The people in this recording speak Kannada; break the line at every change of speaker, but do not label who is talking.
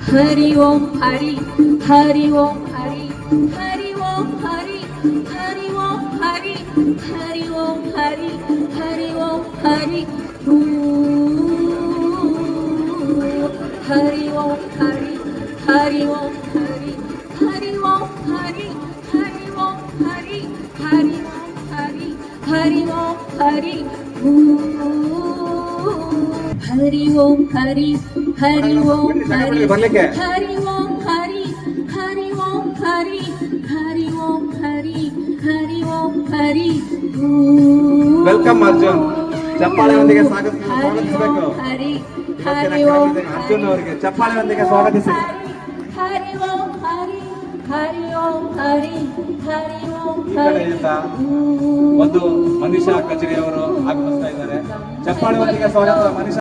हरि ओम हरि हरि ओम हरि हरि ओम हरि हरि ओम हरि हरि ओम हरि हरि ओम हरि हरि ओम हरि हरि ओम हरि हरि ओम हरि हरि ओम हरि हरि ओम हरि हरि ओम हरि हरि ओम हरि हरि ओम हरि हरि ओम हरि हरि ओम हरि हरि ओम हरि हरि ओम हरि
ವೆಲ್ಕಮ್ ಅರ್ಜುನ್. ಚಪ್ಪಾಳೆಯೊಂದಿಗೆ ಸ್ವಾಗತಿಸಬೇಕು.
ಹರಿ
ಹರಿ ಓಂ ಅರ್ಜುನ್ ಅವರಿಗೆ ಚಪ್ಪಾಳೆಯೊಂದಿಗೆ ಸ್ವಾಗತಿಸಿ.
ಹರಿ ಓಂ ಹರಿ ಹರಿ ಓಂ ಹರಿ ಹರಿ ಓಂ
ಈ ಕಡೆಯಿಂದ ಒಂದು ಮನೀಷಾ ಕಚೇರಿ ಅವರು ಆಗಮಿಸ್ತಾ ಇದ್ದಾರೆ. ಚಪ್ಪಾಳೆಯೊಂದಿಗೆ ಸ್ವಾಗತ ಮನೀಷಾ.